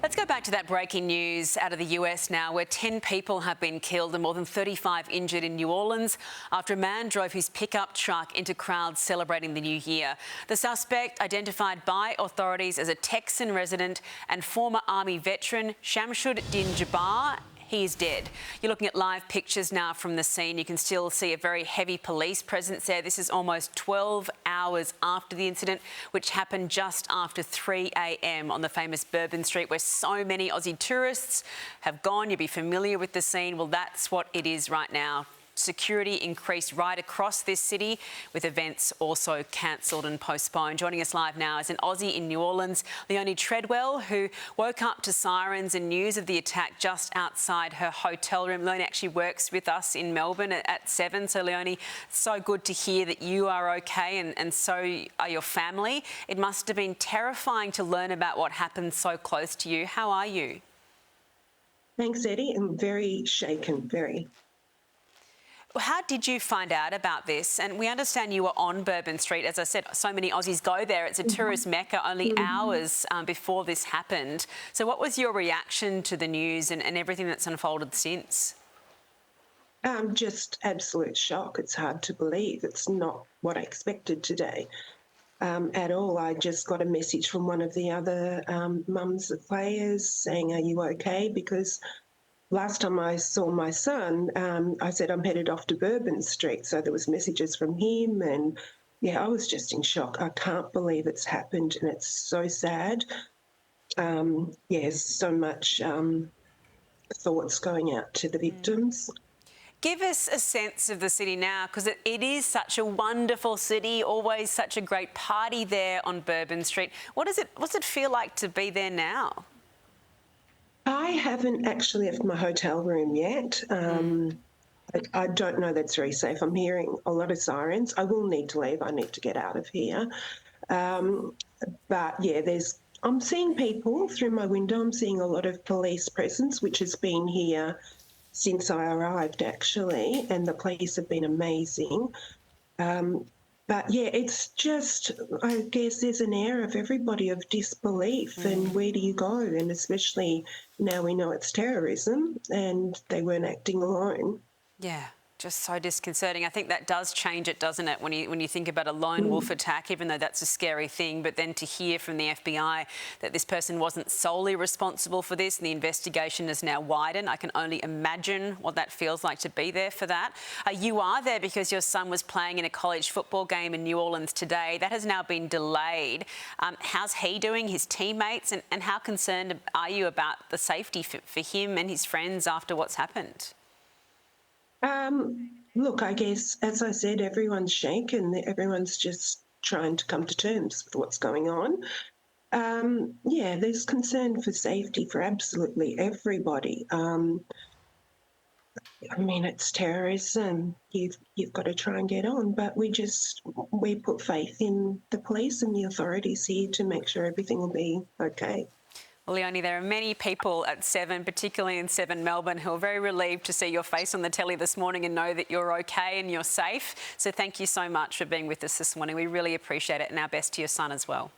Let's go back to that breaking news out of the US now, where 10 people have been killed and more than 35 injured in New Orleans after a man drove his pickup truck into crowds celebrating the new year. The suspect, identified by authorities as a Texan resident and former Army veteran, Shamsud Din Jabbar, he is dead. You're looking at live pictures now from the scene. You can still see a very heavy police presence there. This is almost 12 hours after the incident, which happened just after 3 a.m. on the famous Bourbon Street, where so many Aussie tourists have gone. You'll be familiar with the scene. Well, that's what it is right now. Security increased right across this city, with events also cancelled and postponed. Joining us live now is an Aussie in New Orleans, Leonie Treadwell, who woke up to sirens and news of the attack just outside her hotel room. Leonie actually works with us in Melbourne at 7. So, Leonie, so good to hear that you are okay, and so are your family. It must have been terrifying to learn about what happened so close to you. How are you? Thanks, Eddie. I'm very shaken, very. How did you find out about this? And we understand you were on Bourbon Street. As I said, so many Aussies go there. It's a tourist mecca only hours before this happened. So what was your reaction to the news and everything that's unfolded since? Just absolute shock. It's hard to believe. It's not what I expected today at all. I just got a message from one of the other mums of players saying, "Are you okay?" Because last time I saw my son, I said, "I'm headed off to Bourbon Street." So there was messages from him, and yeah, I was just in shock. I can't believe it's happened, and it's so sad. Yes, so much thoughts going out to the victims. Give us a sense of the city now, because it is such a wonderful city, always such a great party there on Bourbon Street. What's it feel like to be there now? I haven't actually left my hotel room yet. I don't know that's very safe. I'm hearing a lot of sirens. I will need to leave. I need to get out of here. But yeah, I'm seeing people through my window. I'm seeing a lot of police presence, which has been here since I arrived, actually, and the police have been amazing. But yeah, it's just, I guess there's an air of everybody of disbelief and where do you go? And especially now we know it's terrorism and they weren't acting alone. Yeah, just so disconcerting. I think that does change it, doesn't it, when you think about a lone wolf attack, even though that's a scary thing. But then to hear from the FBI that this person wasn't solely responsible for this and the investigation is now widened, I can only imagine what that feels like to be there for that. You are there because your son was playing in a college football game in New Orleans today. That has now been delayed. How's he doing, his teammates, and how concerned are you about the safety for him and his friends after what's happened? Look, I guess, as I said, everyone's shaken. Everyone's just trying to come to terms with what's going on. Yeah, there's concern for safety for absolutely everybody. I mean, it's terrorism. You've got to try and get on, but we put faith in the police and the authorities here to make sure everything will be okay. Well, Leonie, there are many people at 7, particularly in 7 Melbourne, who are very relieved to see your face on the telly this morning and know that you're okay and you're safe. So thank you so much for being with us this morning. We really appreciate it, and our best to your son as well.